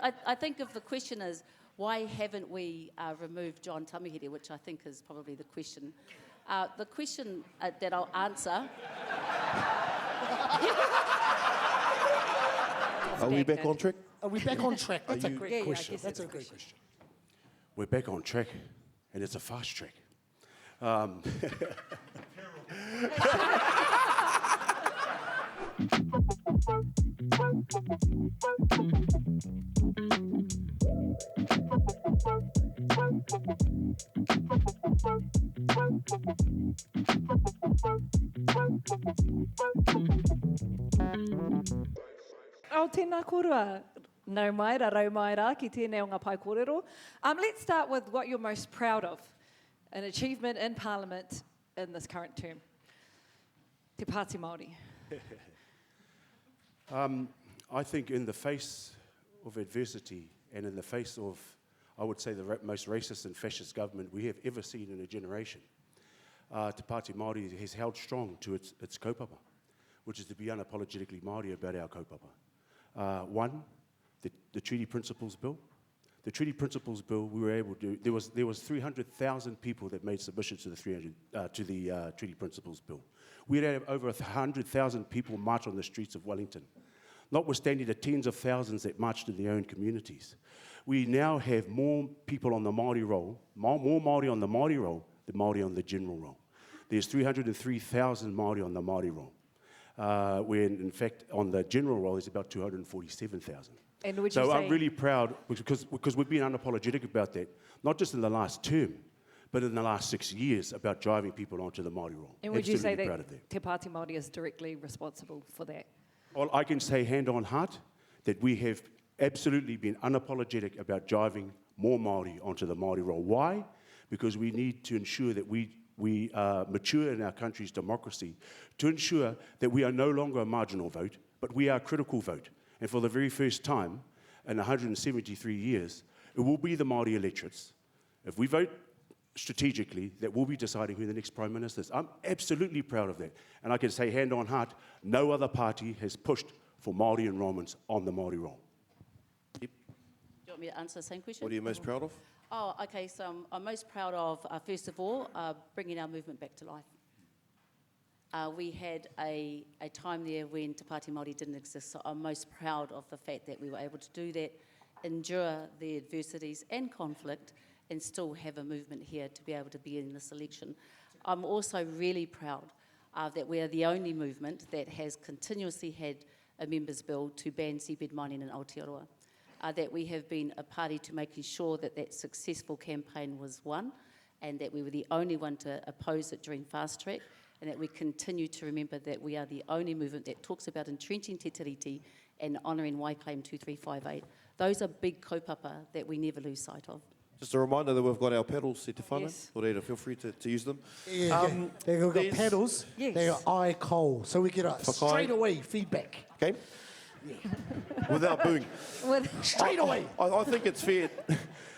I think if the question is, why haven't we removed John Tamihere, which I think is probably the question that I'll answer... Are we back on track? Are we back on track? That's a great question. Yeah, That's a great question. We're back on track, and it's a fast track. O tēnā korua, nau mai ra, rau mai rā, ki tēnei o ngā pai kōrero. Let's start with what you're most proud of, an achievement in Parliament in this current term. Te Pāti Māori. I think in the face of adversity and in the face of, I would say, the most racist and fascist government we have ever seen in a generation, Te Pāti Māori has held strong to its kaupapa, which is to be unapologetically Māori about our kaupapa. One, the Treaty Principles Bill. The Treaty Principles Bill, we were able to, there was 300,000 people that made submissions to the Treaty Principles Bill. We had over 100,000 people march on the streets of Wellington, notwithstanding the tens of thousands that marched in their own communities. We now have more people on the Māori roll, more Māori on the Māori roll than Māori on the general roll. There's 303,000 Māori on the Māori roll. When in fact on the general roll there's about 247,000. And would you so say... I'm really proud because we've been unapologetic about that, not just in the last term, but in the last 6 years about driving people onto the Māori roll. And would you say Absolutely proud of that Te Pāti Māori is directly responsible for that? Well, I can say hand on heart that we have absolutely been unapologetic about driving more Māori onto the Māori roll. Why? Because we need to ensure that we mature in our country's democracy to ensure that we are no longer a marginal vote, but we are a critical vote. And for the very first time in 173 years, it will be the Māori electorates, if we vote strategically, that will be deciding who the next Prime Minister is. I'm absolutely proud of that. And I can say hand on heart, no other party has pushed for Māori enrolments on the Māori roll. Do you want me to answer the same question? What are you most proud of? Oh, okay, so I'm most proud of, first of all, bringing our movement back to life. We had a time there when Te Pāti Māori didn't exist, so I'm most proud of the fact that we were able to do that, endure the adversities and conflict, and still have a movement here to be able to be in this election. I'm also really proud that we are the only movement that has continuously had a members' bill to ban seabed mining in Aotearoa. That we have been a party to making sure that that successful campaign was won, and that we were the only one to oppose it during Fast Track, and that we continue to remember that we are the only movement that talks about entrenching Te Tiriti and honouring Waiclaim 2358. Those are big kaupapa that we never lose sight of. Just a reminder that we've got our paddles set to whānau. Yes. Kōrero, feel free to use them. Yeah, they've got paddles, Yes. they are eye coal, so we get a Whakai. straight away feedback. Okay? Without booing. Straight away. I think it's fair.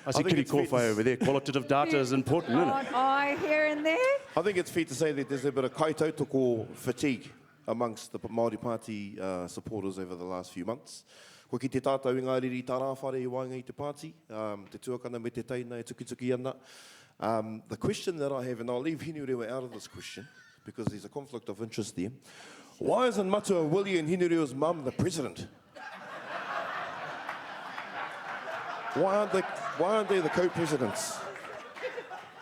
I see Kitty Kōwhai over there. Qualitative data is important, isn't it? Eye here and there. I think it's fair to say that there's a bit of kaitautoko fatigue amongst the Māori Party supporters over the last few months. Ko ki te tātou i ngāriri tā rāwhare i wānga i te pāti, te tuakana me te teina e tuki ana. The question that I have, and I'll leave Hinurewa out of this question, because there's a conflict of interest there. Why isn't Matua Willie and Hinurewa's mum the president? Why aren't they the co-presidents?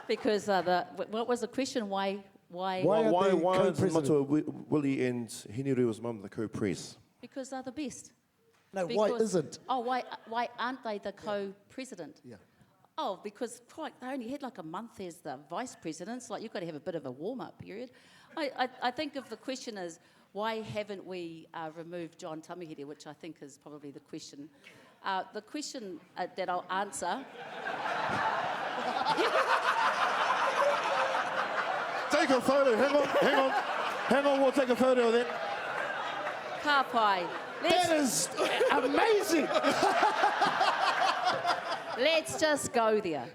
Because what was the question? Why Why they aren't Matua co-president? Willie and Hinurewa's mum the co-pres? Because they're the best. No, why Because- isn't? Oh, why aren't they the co-president? Yeah. Oh, because they only had like a month as the vice presidents. Like, you've got to have a bit of a warm-up period. I think if the question is, why haven't we removed John Tamihere, which I think is probably the question that I'll answer... Take a photo, hang on, we'll take a photo of that. Ka pai. That is amazing. let's just go there.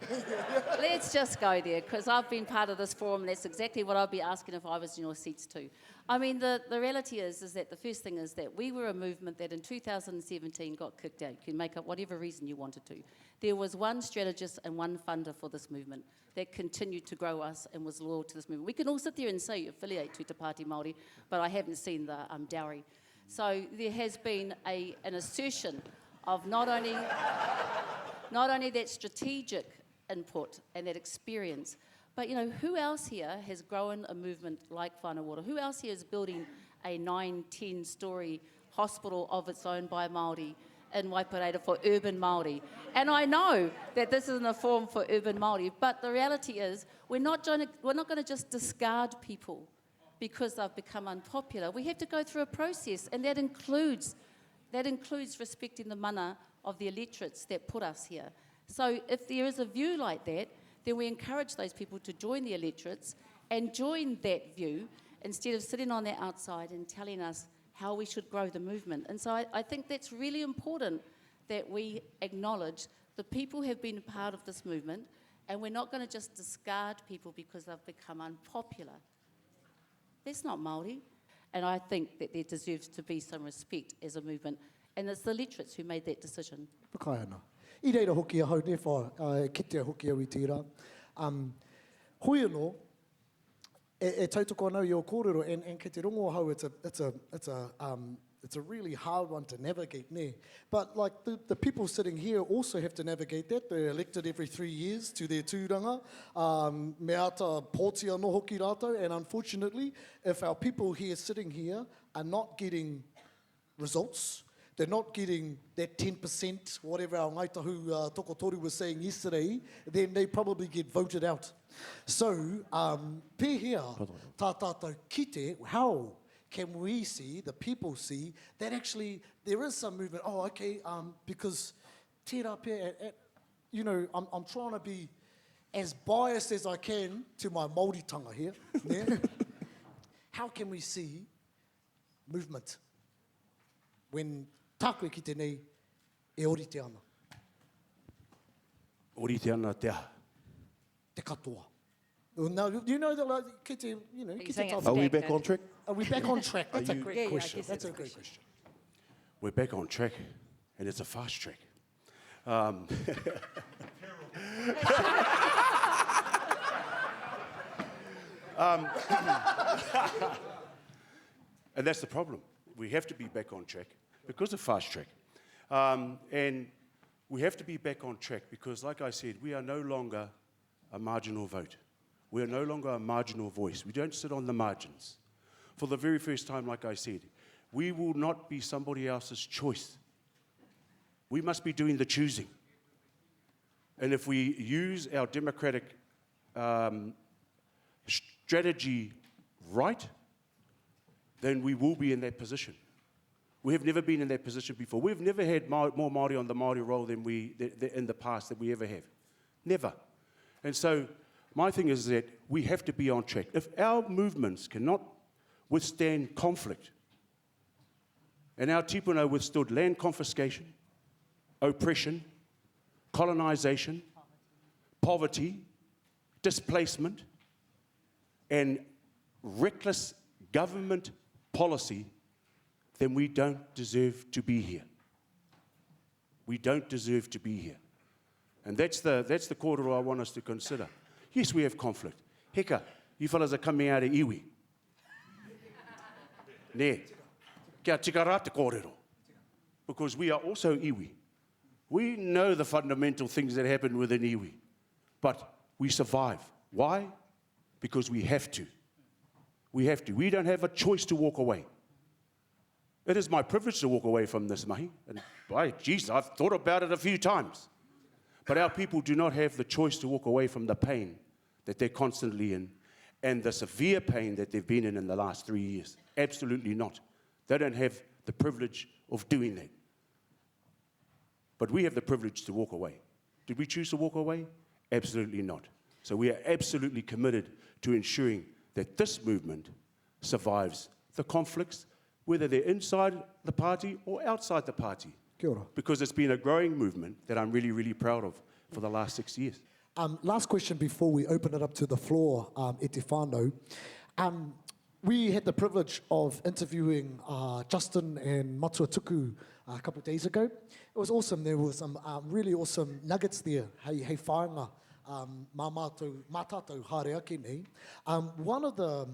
Let's just go there, because I've been part of this forum, and that's exactly what I'd be asking if I was in your seats too. I mean, the reality is that the first thing is that we were a movement that in 2017 got kicked out. You can make up whatever reason you wanted to. There was one strategist and one funder for this movement that continued to grow us and was loyal to this movement. We can all sit there and say you affiliate to Te Pāti Māori, but I haven't seen the dowry. So there has been an assertion of not only that strategic input and that experience, but you know, who else here has grown a movement like Whanau? Who else here is building a 9-10 story hospital of its own by Māori in Waipareta for urban Māori? And I know that this isn't a forum for urban Māori, but the reality is we're not going to just discard people because they've become unpopular. We have to go through a process, and that includes respecting the mana of the electorates that put us here. So if there is a view like that, then we encourage those people to join the electorates and join that view instead of sitting on the outside and telling us how we should grow the movement. And so I think that's really important, that we acknowledge the people have been a part of this movement, and we're not going to just discard people because they've become unpopular. That's not Māori. And I think that there deserves to be some respect as a movement. And it's the electorates who made that decision. Pakai ana. I reira hoki a hau ne wha, kitea hoki au I tērā. Hoi anō, e tautoko anau I o kōrero, and ki te rongo hau, it's a really hard one to navigate, ne? But like the people sitting here also have to navigate that. They're elected every 3 years to their tūranga. Me ata pōtia no hoki rātou, and unfortunately, if our people here sitting here are not getting results, they're not getting that 10%, whatever our Ngaitahu Tokotoru was saying yesterday, then they probably get voted out. So, pēhea, tā tātou kite, how can we see, the people see, that actually there is some movement? Oh, okay, because tērā pēr, you know, I'm trying to be as biased as I can to my Māoritanga here. Yeah? How can we see movement when tākoe ki te nei e orite ana? Orite ana te aha. Te katoa. Now, you know that, like, ki te, you know, ki te saying it's tapu. Are we back on track? Are we back on track? That's a you- great Yeah, yeah, I question. guess That's a it's a great question. We're back on track, and it's a fast track. And that's the problem. We have to be back on track because of fast track. And we have to be back on track because, like I said, we are no longer a marginal vote. We are no longer a marginal voice. We don't sit on the margins. For the very first time, like I said, we will not be somebody else's choice. We must be doing the choosing. And if we use our democratic strategy right, then we will be in that position. We have never been in that position before. We've never had more Māori on the Māori roll than in the past that we ever have. Never. And so my thing is that we have to be on track. If our movements cannot withstand conflict, and our tipuna withstood land confiscation, oppression, colonisation, poverty, displacement, and reckless government policy, then we don't deserve to be here. We don't deserve to be here. And that's the kōrero I want us to consider. Yes, we have conflict. Heka, you fellas are coming out of iwi. Ne, kia tika rā te kōrero. Because we are also iwi. We know the fundamental things that happen within iwi. But we survive. Why? Because we have to. We have to. We don't have a choice to walk away. It is my privilege to walk away from this mahi. And geez, I've thought about it a few times. But our people do not have the choice to walk away from the pain that they're constantly in and the severe pain that they've been in the last 3 years. Absolutely not. They don't have the privilege of doing that. But we have the privilege to walk away. Did we choose to walk away? Absolutely not. So we are absolutely committed to ensuring that this movement survives the conflicts, whether they're inside the party or outside the party. Kia ora. Because it's been a growing movement that I'm really, really proud of for the last 6 years. Last question before we open it up to the floor, e te whānau. We had the privilege of interviewing Justin and Matua Tuku a couple of days ago. It was awesome. There were some really awesome nuggets there. Hei whāinga, mā tātou haere ake nei. One of the,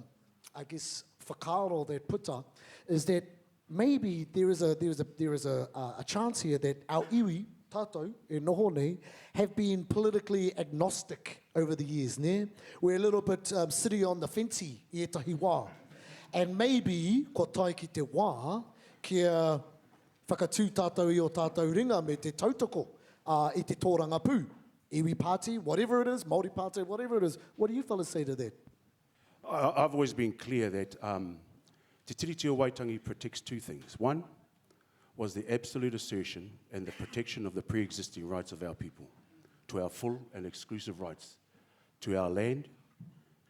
I guess, whakaaro that puta is that maybe there is a chance here that our iwi, tātou, e noho nei, have been politically agnostic over the years, ne? We're a little bit sitting on the fency i etahi wā. And maybe, ko tai ki te wā, kia whakatū tātou i o tātou ringa me te tautoko i te tōranga pū. Iwi Party, whatever it is, Māori Party, whatever it is. What do you fellas say to that? I've always been clear that Te Tiriti o Waitangi protects two things. One was the absolute assertion and the protection of the pre-existing rights of our people, to our full and exclusive rights, to our land,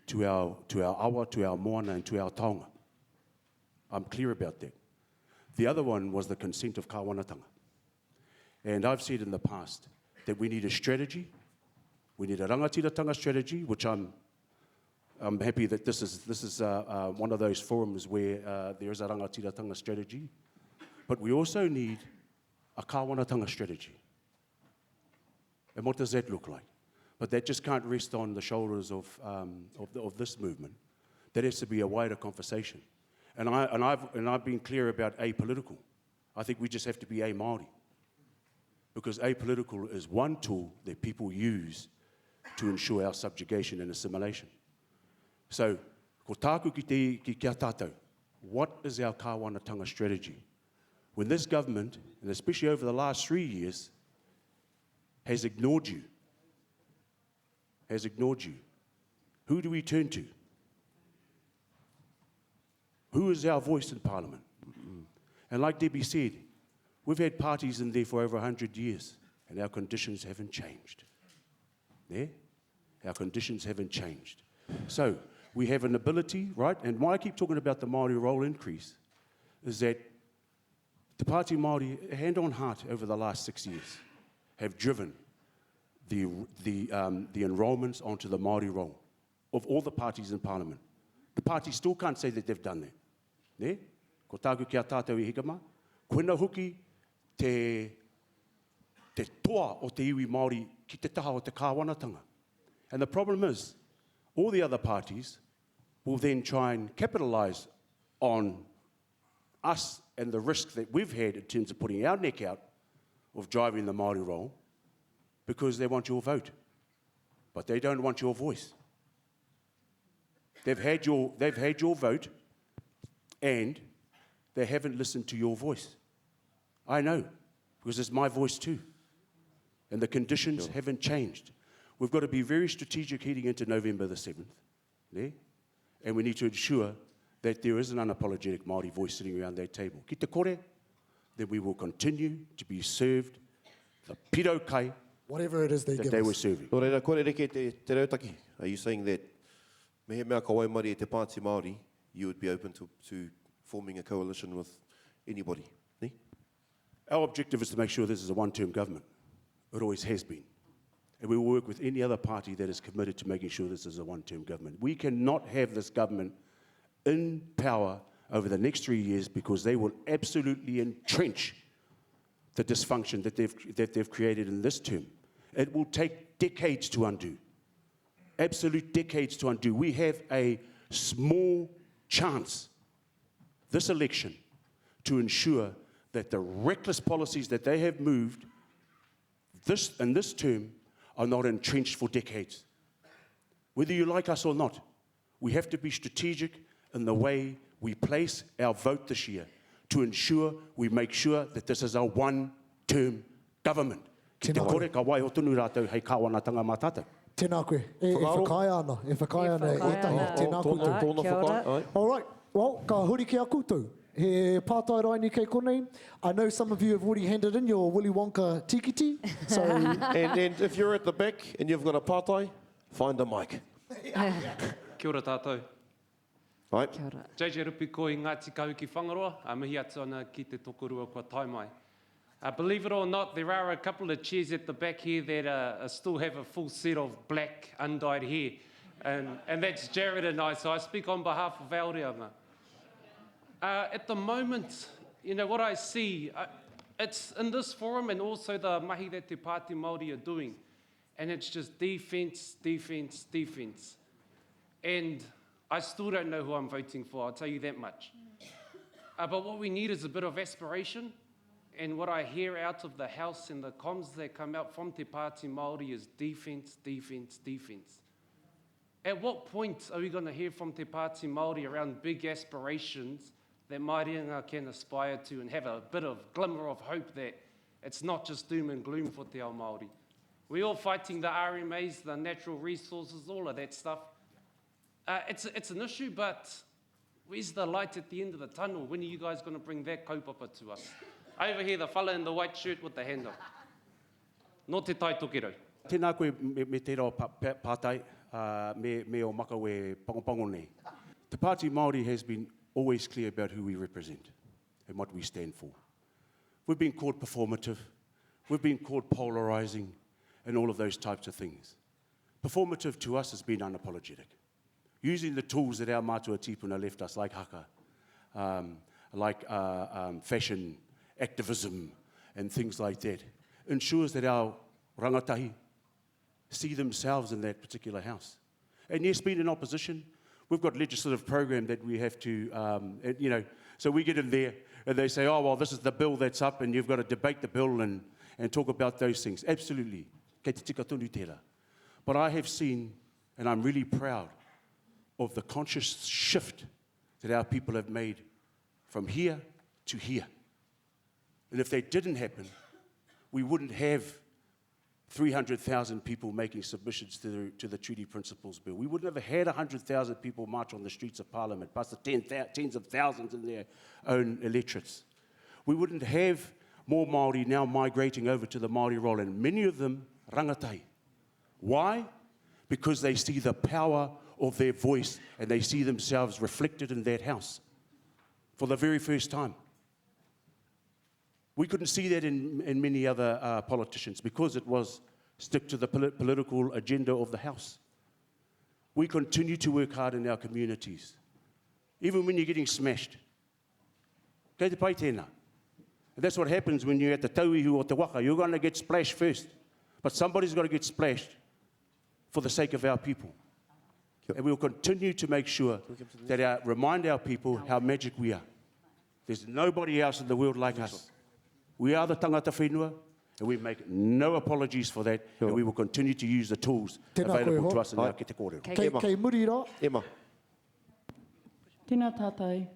to our awa, to our Moana, and to our Tauranga. I'm clear about that. The other one was the consent of kāwanatanga. And I've said in the past that we need a strategy, we need a rangatiratanga strategy, which I'm happy that this is one of those forums where there is a rangatiratanga strategy. But we also need a kāwanatanga strategy. And what does that look like? But that just can't rest on the shoulders of this movement. That has to be a wider conversation. And I've been clear about apolitical. I think we just have to be a-Māori. Because apolitical is one tool that people use to ensure our subjugation and assimilation. So, ko tāku ki kia tātou, what is our kāwanatanga strategy? When this government, and especially over the last 3 years, has ignored you, who do we turn to? Who is our voice in Parliament? And like Debbie said, we've had parties in there for over 100 years, and our conditions haven't changed. Yeah? Our conditions haven't changed. So, we have an ability, right? And why I keep talking about the Māori role increase is that Te Pāti Māori, hand on heart, over the last 6 years, have driven the enrolments onto the Māori role of all the parties in Parliament. The parties still can't say that they've done that. Ne? Ko tāku kia tātou I hikama, koina huki te toa o te iwi Māori ki te taha o te kāwanatanga. And the problem is, all the other parties will then try and capitalise on us and the risk that we've had in terms of putting our neck out of driving the Māori role because they want your vote. But they don't want your voice. They've had your vote and they haven't listened to your voice. I know, because it's my voice too. And the conditions haven't changed. We've got to be very strategic heading into November the 7th. Yeah? And we need to ensure that there is an unapologetic Māori voice sitting around that table. Ki te kore, that we will continue to be served the piro kai whatever it is they that give they us. were serving. Nō reira, kore reke te rautaki. Are you saying that me he mea ka waimari e te Pāti Māori, you would be open to forming a coalition with anybody? Ne? Our objective is to make sure this is a one-term government. It always has been. And we will work with any other party that is committed to making sure this is a one-term government. We cannot have this government in power over the next 3 years because they will absolutely entrench the dysfunction that they've created in this term. It will take decades to undo. Absolute decades to undo. We have a small chance this election to ensure that the reckless policies that they have moved in this term are not entrenched for decades. Whether you like us or not, we have to be strategic in the way we place our vote this year to ensure we make sure that this is a one-term government. Ki te kore ka wai o tunu rātou hei kāwanatanga mā tātou. Tēnā koe. E whakaia ana. E whakaia ana. E tahi. Tēnā koutou. Tōna whakai. All right. Well, ka huri ki a koutou. He pātai rai ni kei konei. I know some of you have already handed in your Willy Wonka tikiti. So, And if you're at the back and you've got a pātai, find a mic. Kia ora tātou. Right? Kia ora. JJ Rupi ko I Ngāti Kahu ki Whangaroa, a mihi atu ana ki te tokorua kua taimai. Believe it or not, there are a couple of chairs at the back here that still have a full set of black, undyed hair. And that's Jared and I, so I speak on behalf of Aotearoa. At the moment, you know, what I see, it's in this forum and also the mahi that Te Pāti Māori are doing, and it's just defence, defence, defence. And I still don't know who I'm voting for, I'll tell you that much. But what we need is a bit of aspiration, and what I hear out of the House and the comms that come out from Te Pāti Māori is defence, defence, defence. At what point are we going to hear from Te Pāti Māori around big aspirations that Māoringa can aspire to and have a bit of glimmer of hope that it's not just doom and gloom for Te Ao Māori? We're all fighting the RMAs, the natural resources, all of that stuff. It's an issue, but where's the light at the end of the tunnel? When are you guys going to bring that kaupapa to us? Over here, the fella in the white shirt with the hand up. No te tai tokero. Tēnā koe me te rao pātai, me o maka we pangopango nei. Te Pāti Māori has been always clear about who we represent and what we stand for. We've been called performative, we've been called polarising, and all of those types of things. Performative to us has been unapologetic. Using the tools that our mātua tipuna left us, like haka, fashion, activism, and things like that, ensures that our rangatahi see themselves in that particular house. And yes, being in opposition, we've got legislative program that we have to, so we get in there and they say, oh, well, this is the bill that's up and you've got to debate the bill and talk about those things. Absolutely. Kei te tika tonu tērā. But I have seen, and I'm really proud of the conscious shift that our people have made from here to here. And if that didn't happen, we wouldn't have 300,000 people making submissions to the Treaty Principles Bill. We wouldn't have had 100,000 people march on the streets of Parliament, plus the tens of thousands in their own electorates. We wouldn't have more Māori now migrating over to the Māori role, and many of them rangatai. Why? Because they see the power of their voice and they see themselves reflected in that house for the very first time. We couldn't see that in many other politicians because it was stick to the political agenda of the House. We continue to work hard in our communities, even when you're getting smashed. Kei te pai tēnā. And that's what happens when you're at the tauihu o te waka. You're going to get splashed first, but somebody's got to get splashed for the sake of our people. And we'll continue to make sure that remind our people how magic we are. There's nobody else in the world like us. We are the tangata whenua, and we make no apologies for that, and we will continue to use the tools available to us in our ki te kōrero. Kei muri rā. Emma. Tēnā tātou.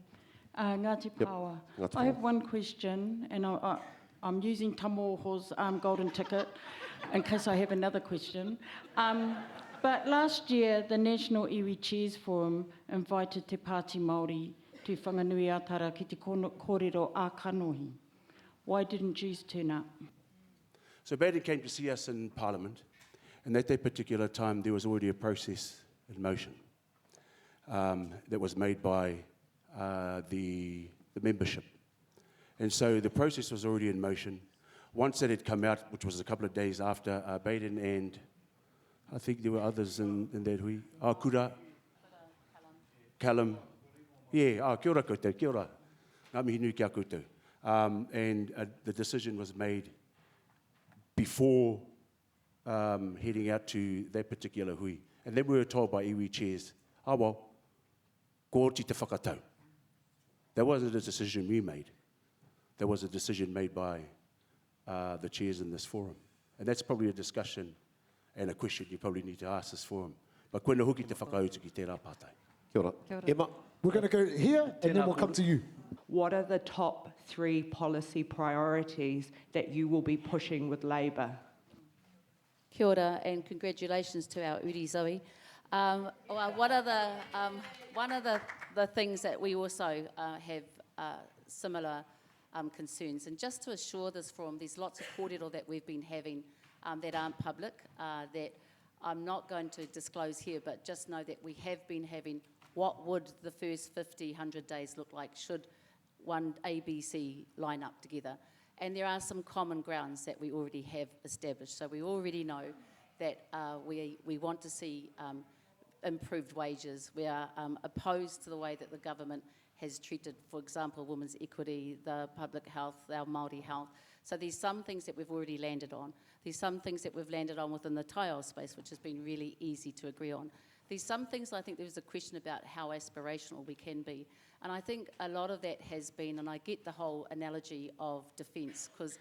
Ngāti Pāoa. I have one question, and I'm using Tamoho's golden ticket in case I have another question. But last year, the National Iwi Chairs Forum invited Te Pāti Māori to whanganui atara ki te kōrero a kanohi. Why didn't Jews turn up? So Baden came to see us in Parliament, and at that particular time there was already a process in motion that was made by the membership. And so the process was already in motion. Once that had come out, which was a couple of days after Baden, and I think there were others in that hui. Kura, Callum. Yeah, kia ora koutou, kia ora. Ngā mihi nui kia koutou. And the decision was made before heading out to that particular hui. And then we were told by Iwi Chairs, well, ko oti te whakatau. That wasn't a decision we made. That was a decision made by the chairs in this forum. And that's probably a discussion and a question you probably need to ask this forum. But koe na hoki te whakautu ki tērā pātai. Kia ora. Emma. We're going to go here, and then we'll come to you. What are the top 3 policy priorities that you will be pushing with Labour? Kia ora, and congratulations to our Uri Zoe. One of the things that we also have similar concerns, and just to assure this forum, there's lots of kōrero that we've been having that aren't public, that I'm not going to disclose here, but just know that we have been having what would the first 50, 100 days look like should one ABC line up together. And there are some common grounds that we already have established. So we already know that we want to see improved wages. We are opposed to the way that the government has treated, for example, women's equity, the public health, our Māori health. So there's some things that we've already landed on. There's some things that we've landed on within the Taiao space, which has been really easy to agree on. There's some things I think there was a question about how aspirational we can be. And I think a lot of that has been, and I get the whole analogy of defence, because,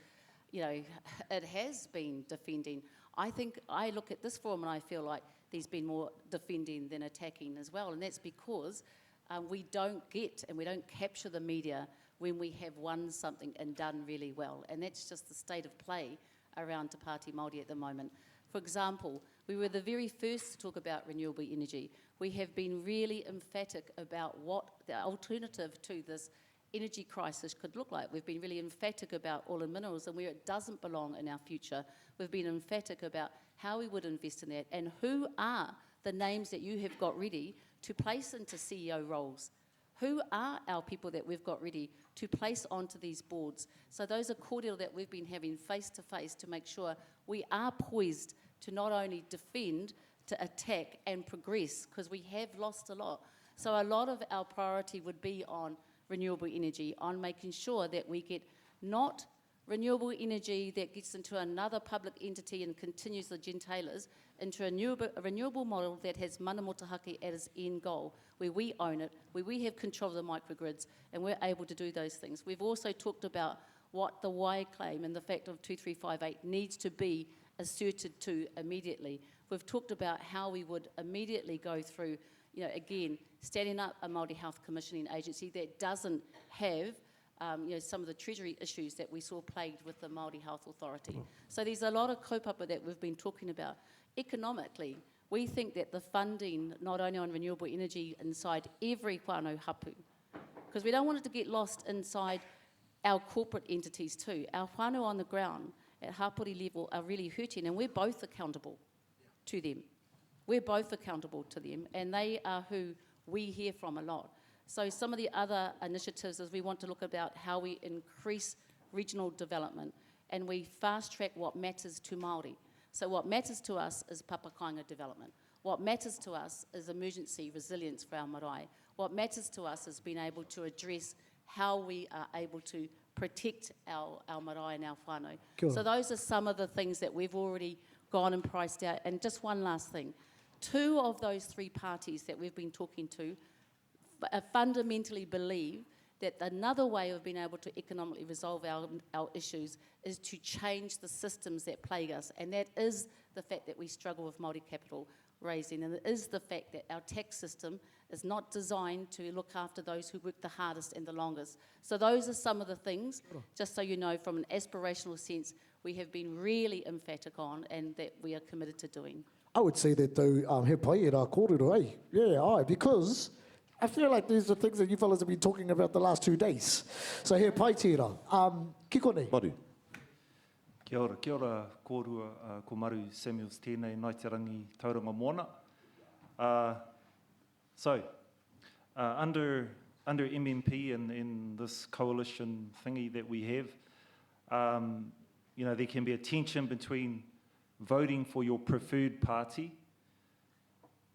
you know, it has been defending. I think I look at this forum and I feel like there's been more defending than attacking as well. And that's because we don't get and we don't capture the media when we have won something and done really well. And that's just the state of play around Te Pāti Māori at the moment. For example, we were the very first to talk about renewable energy. We have been really emphatic about what the alternative to this energy crisis could look like. We've been really emphatic about oil and minerals and where it doesn't belong in our future. We've been emphatic about how we would invest in that and who are the names that you have got ready to place into CEO roles. Who are our people that we've got ready to place onto these boards? So those are kōrero that we've been having face to face to make sure we are poised to not only defend, to attack and progress, because we have lost a lot. So a lot of our priority would be on renewable energy, on making sure that we get not renewable energy that gets into another public entity and continues the gentailers, into a renewable model that has mana motahake as end goal, where we own it, where we have control of the microgrids, and we're able to do those things. We've also talked about what the why claim and the fact of 2358 needs to be asserted to immediately. We've talked about how we would immediately go through, you know, again, standing up a Māori Health Commissioning Agency that doesn't have you know, some of the treasury issues that we saw plagued with the Māori Health Authority. So there's a lot of kaupapa that we've been talking about. Economically, we think that the funding, not only on renewable energy inside every whānau hapū, because we don't want it to get lost inside our corporate entities too. Our whānau on the ground at hapori level are really hurting, and we're both accountable to them. We're both accountable to them, and they are who we hear from a lot. So some of the other initiatives is we want to look about how we increase regional development and we fast track what matters to Māori. So what matters to us is papakainga development. What matters to us is emergency resilience for our marae. What matters to us is being able to address how we are able to protect our marae and our whānau. Cool. So those are some of the things that we've already gone and priced out. And just one last thing. 2 of those 3 parties that we've been talking to fundamentally believe that another way of being able to economically resolve our issues is to change the systems that plague us. And that is the fact that we struggle with Māori capital raising, and it is the fact that our tax system is not designed to look after those who work the hardest and the longest. So those are some of the things, just so you know, from an aspirational sense, we have been really emphatic on and that we are committed to doing. I would say that though, he pai e rā kōrero, eh? Yeah, because I feel like these are things that you fellas have been talking about the last 2 days. So he pai te rā. Ki kone? Maru. Kia ora, kōrua, ko Maru Samuels tēnei, nai te rangi Tauranga Moana. Under MMP and in this coalition thingy that we have, you know, there can be a tension between voting for your preferred party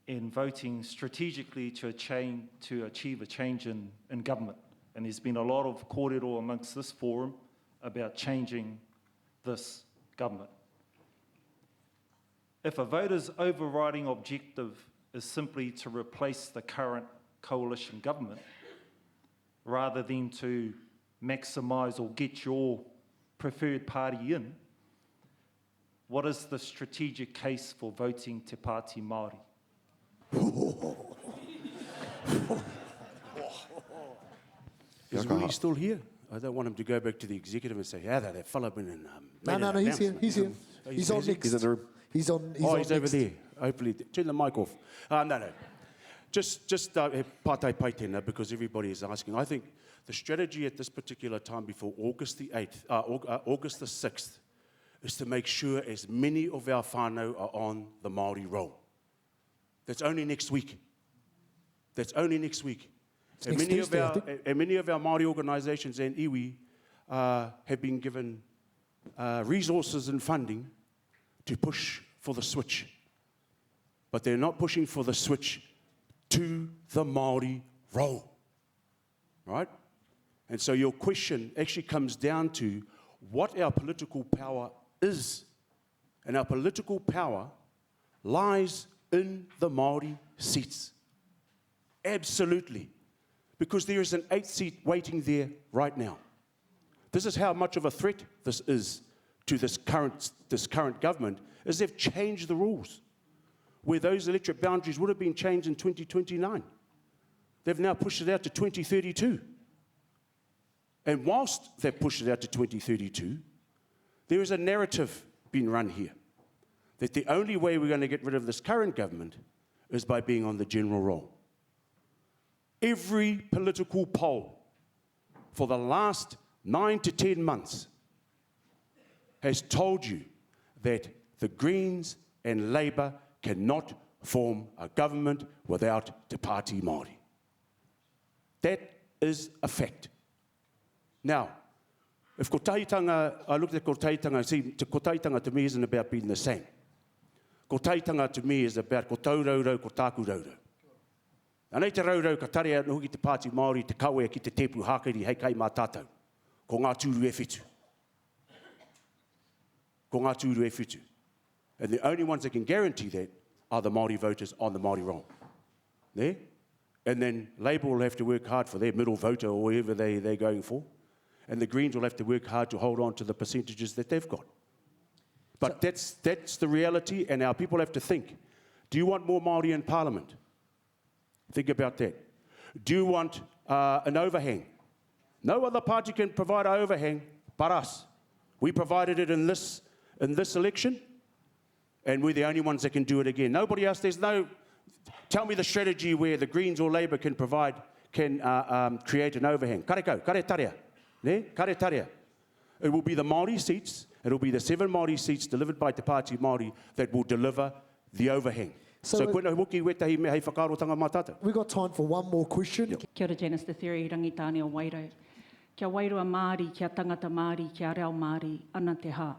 and voting strategically to achieve a change in government. And there's been a lot of kōrero amongst this forum about changing this government. If a voter's overriding objective is simply to replace the current coalition government, rather than to maximise or get your preferred party in, what is the strategic case for voting Te Pāti Māori? Is Willie still here? I don't want him to go back to the executive and say, yeah, that fella been in... No, he's here. He's on next. He's in the room. He's on He's over next. there. Hopefully, turn the mic off. No. Just pātai pai tēnā, because everybody is asking. I think the strategy at this particular time before August the 8th, August the 6th, is to make sure as many of our whānau are on the Māori roll. That's only next week. And many of our Māori organisations and iwi have been given resources and funding to push for the switch. But they're not pushing for the switch to the Māori role, right? And so your question actually comes down to what our political power is. And our political power lies in the Māori seats. Absolutely. Because there is an 8th seat waiting there right now. This is how much of a threat this is to this current government, is they've changed the rules. Where those electorate boundaries would have been changed in 2029. They've now pushed it out to 2032. And whilst they've pushed it out to 2032, there is a narrative being run here that the only way we're going to get rid of this current government is by being on the general roll. Every political poll for the last 9 to 10 months has told you that the Greens and Labour cannot form a government without Te Pāti Māori. That is a fact. Now, if ko taitanga, I looked at ko taitanga, see, ko taitanga to me isn't about being the same. Ko taitanga to me is about ko taurau, ko tāku raurau. Anei te raurau ka tare anu ki Te Pāti Māori, te kawe ki te tepu hakeri hei kai mā tātou. Ko ngā tūru e whitu. Ko ngā tūru e whitu. And the only ones that can guarantee that are the Māori voters on the Māori roll. There? And then Labour will have to work hard for their middle voter or whatever they're going for. And the Greens will have to work hard to hold on to the percentages that they've got. But that's the reality, and our people have to think. Do you want more Māori in Parliament? Think about that. Do you want an overhang? No other party can provide an overhang but us. We provided it in this election. And we're the only ones that can do it again. Nobody else, there's no, tell me the strategy where the Greens or Labour can create an overhang. Kare tarea. Ne? Kare tarea. It will be the Māori seats, it will be the 7 Māori seats delivered by Te Pāti Māori that will deliver the overhang. So koina hoki wetahi me hei whakarotanga mā tātou. We've got time for one more question. Kia ora, Janice, the theory Rangitāne o Wairau. Kia wairua Māori, kia tangata Māori, kia reo Māori, ana te hā.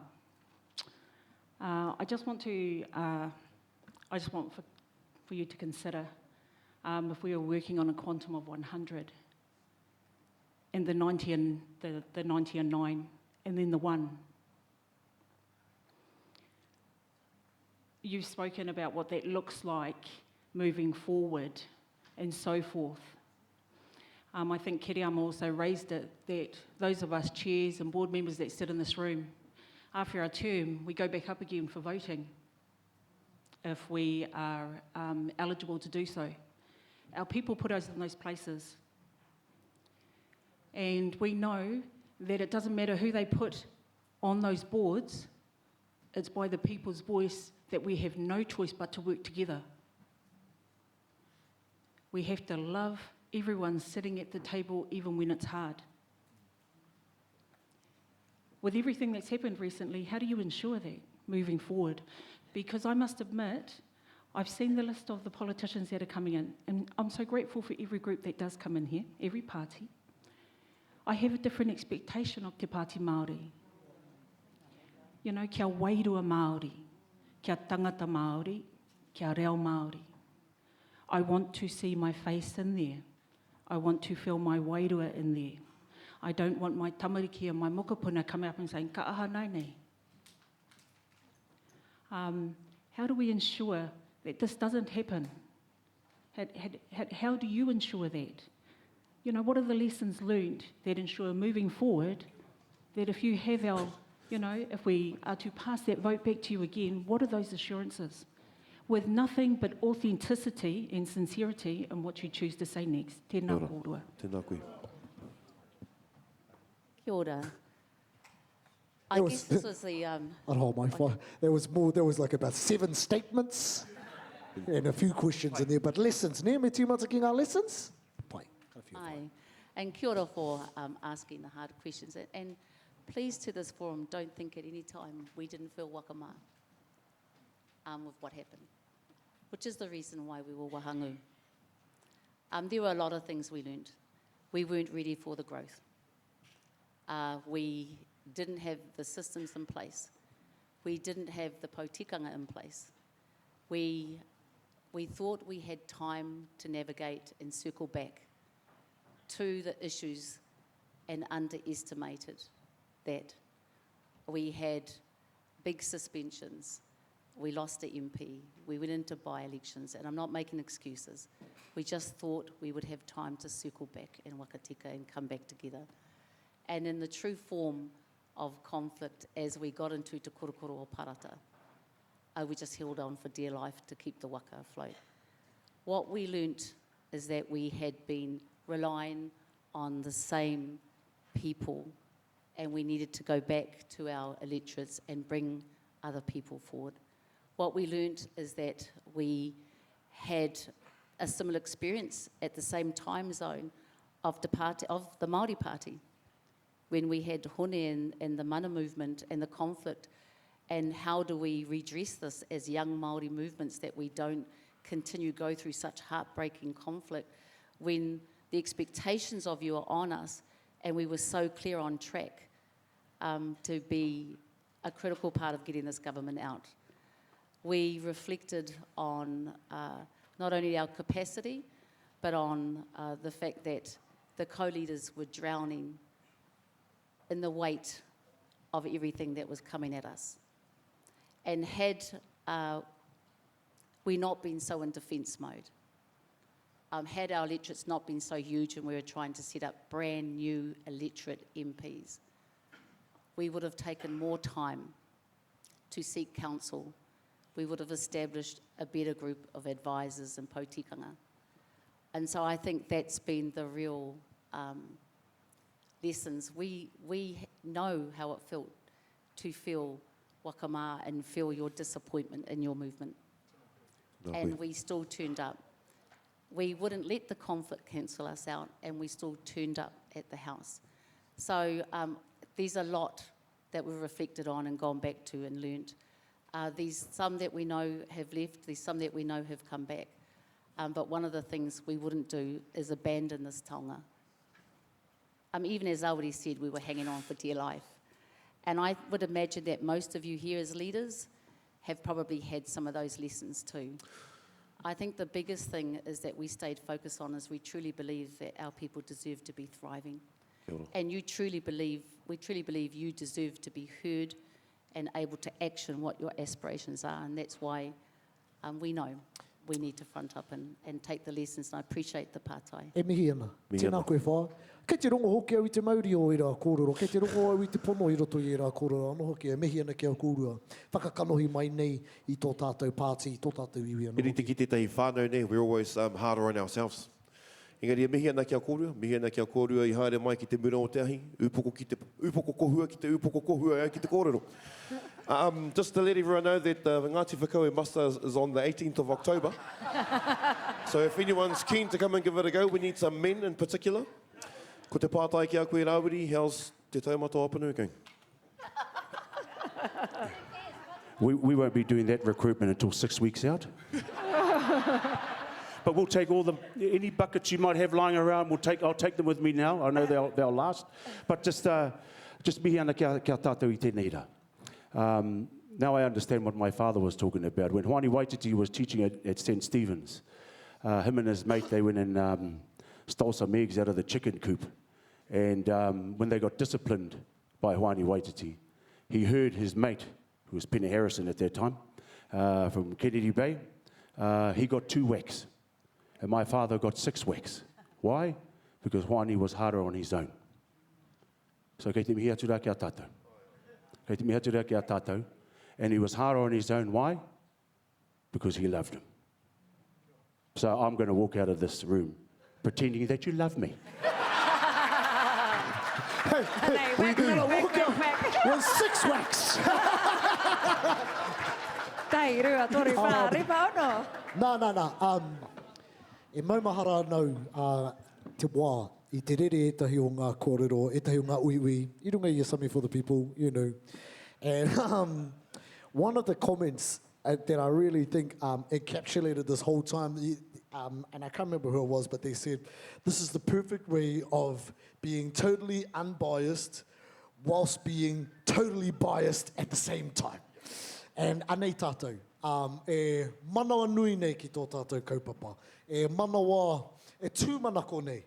I just want for you to consider if we were working on a quantum of 100 and the 90 and the 90 and 9 and then the 1. You've spoken about what that looks like moving forward and so forth. I think Kiriama also raised it, that those of us chairs and board members that sit in this room, after our term, we go back up again for voting if we are eligible to do so. Our people put us in those places. And we know that it doesn't matter who they put on those boards, it's by the people's voice that we have no choice but to work together. We have to love everyone sitting at the table even when it's hard. With everything that's happened recently, how do you ensure that moving forward? Because I must admit, I've seen the list of the politicians that are coming in, and I'm so grateful for every group that does come in here, every party. I have a different expectation of Te Pāti Māori. You know, kia wairua Māori, kia tangata Māori, kia reo Māori. I want to see my face in there. I want to feel my wairua in there. I don't want my tamariki and my mokopuna coming up and saying, ka aha nai nei. How do we ensure that this doesn't happen? How do you ensure that? You know, what are the lessons learned that ensure moving forward that if you have our, you know, if we are to pass that vote back to you again, what are those assurances? With nothing but authenticity and sincerity in what you choose to say next. Tēnā kōrua. Tēnā koe. Kia ora. I guess this was the... There was more. There was like about 7 statements and a few questions in there. But lessons. Ne me tīmata ki ngā lessons? Pai. Aye. And kia ora for asking the hard questions. And please, to this forum, don't think at any time we didn't feel wakama with what happened, which is the reason why we were wahangu. There were a lot of things we learned. We weren't ready for the growth. We didn't have the systems in place. We didn't have the pautikanga in place. We thought we had time to navigate and circle back to the issues and underestimated that. We had big suspensions. We lost the MP. We went into by-elections, and I'm not making excuses. We just thought we would have time to circle back and wakatika and come back together. And in the true form of conflict, as we got into Te Korokoro o Parata, we just held on for dear life to keep the waka afloat. What we learnt is that we had been relying on the same people, and we needed to go back to our electorates and bring other people forward. What we learnt is that we had a similar experience at the same time zone of the Māori Party, when we had hone and the mana movement and the conflict, and how do we redress this as young Māori movements, that we don't continue go through such heartbreaking conflict when the expectations of you are on us, and we were so clear on track to be a critical part of getting this government out. We reflected on not only our capacity, but on the fact that the co-leaders were drowning in the weight of everything that was coming at us. And had we not been so in defence mode, had our electorates not been so huge and we were trying to set up brand new electorate MPs, we would have taken more time to seek counsel. We would have established a better group of advisors and pautikanga. And so I think that's been the real lessons. We know how it felt to feel wakama and feel your disappointment in your movement. And we still turned up. We wouldn't let the conflict cancel us out, and we still turned up at the house. So there's a lot that we've reflected on and gone back to and learnt. There's some that we know have left, there's some that we know have come back. But one of the things we wouldn't do is abandon this taonga. Even as Rawiri said, we were hanging on for dear life. And I would imagine that most of you here as leaders have probably had some of those lessons too. I think the biggest thing is that we stayed focused on is we truly believe that our people deserve to be thriving. And we truly believe you deserve to be heard and able to action what your aspirations are. And that's why we know we need to front up and take the lessons. And I appreciate the pātai. E mihi ana, tēnā koe whā. Kei te rongo hoki au I te Māori o i rā kōrero, kei te rongo au I te pono I roto I rā kōrero, anō hoki e mihi ana kia kōrua. Whakakanohi mai nei I tō tātou pāti, I tō tātou iwi anō. E rite ki tētai whānau nei, we're always harder on ourselves. Engari e mihi ana kia kōrua I haere mai ki te mura o te ahi, upoko kohua ki te upoko kohua au ki te kōrero. Just to let everyone know that Ngāti Whakaue muster is on the 18th of October. So if anyone's keen to come and give it a go, we need some men in particular. Ko te pātai ki a koe Rawiri, how's te taumata Apanu going? We won't be doing that recruitment until 6 weeks out. But we'll take any buckets you might have lying around, I'll take them with me now. I know they'll last. But just mihi ana kia tātou I tēnei rā. Now I understand what my father was talking about. When Rawiri Waititi was teaching at St. Stephen's, him and his mate, they went and stole some eggs out of the chicken coop. And when they got disciplined by Rawiri Waititi, he heard his mate, who was Penny Harrison at that time, from Kennedy Bay, he got 2 whacks. And my father got 6 whacks. Why? Because Rawiri was harder on his own. So kei te mihi atu rā kia tātou. Kei te mihi atu rā kia tātou. And he was harder on his own. Why? Because he loved him. So I'm going to walk out of this room pretending that you love me. We're going to walk out with 6 whacks. Tai rua tori whā, ripa ono. Nā. E maumahara anau te wā I te rere etahi o ngā kōrero, etahi o ngā uiwi. I runga I something for the people, you know. And one of the comments that I really think encapsulated this whole time, and I can't remember who it was, but they said, this is the perfect way of being totally unbiased, whilst being totally biased at the same time. And anei tātou, e manawa nui nei ki tō tātou kaupapa. E manawa, e tūmanako nei,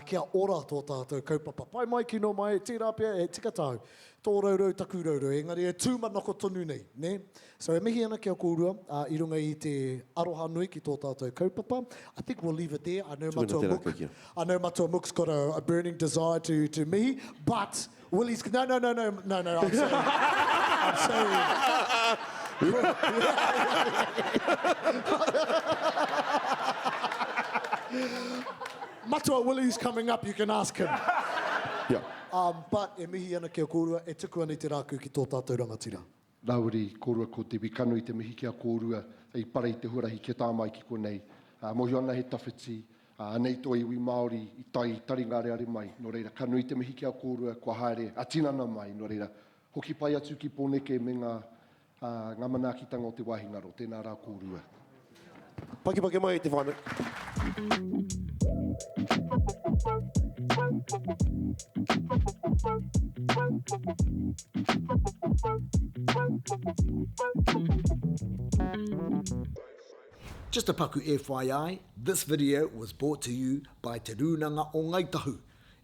kia ora tō tātou kaupapa. Pai mai ki no mai, tērā pia, e tika tau. Tō raurau, taku raurau, engari e tūmanako tonu nei, ne? So e mihi ana kia kōrua, I runga I te aroha nui ki tō tātou kaupapa. I think we'll leave it there. I know Matua Mook's got a burning desire to mihi, but Willie's... No, I'm sorry. I'm sorry. Matua Willie's coming up, you can ask him. Yeah. But e mihi ana kia kōrua, e tuku ana I te rāku ki tō tātou rangatira. Rawiri, kōrua ko te wikanu I te mihi kia kōrua, I pare I te hurahi kia tāmai ki konei. Mohi ana he tawhiti, nei tō iwi Māori I tai taringa reare mai, no reira, kanu I te mihi kia kōrua, kua haere, a tinana mai, no reira. Hoki pai atu ki pōneke me ngā manaakitanga o te wahingaro, tēnā rā kōrua. Paki mai te whānau. Just a paku FYI, this video was brought to you by Te Rūnanga o Ngaitahu.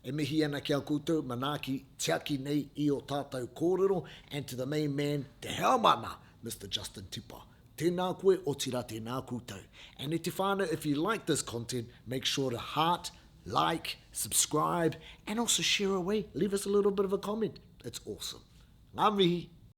E mihi ana kia koutou manaaki tiaki nei I o tātou kōrero, and to the main man, Te Haumana, Mr. Justin Tupa. Tēnā koe o tira tēnā koutou. And e te whānau, if you like this content, make sure to heart, like, subscribe, and also share away. Leave us a little bit of a comment. It's awesome. Ngā mihi.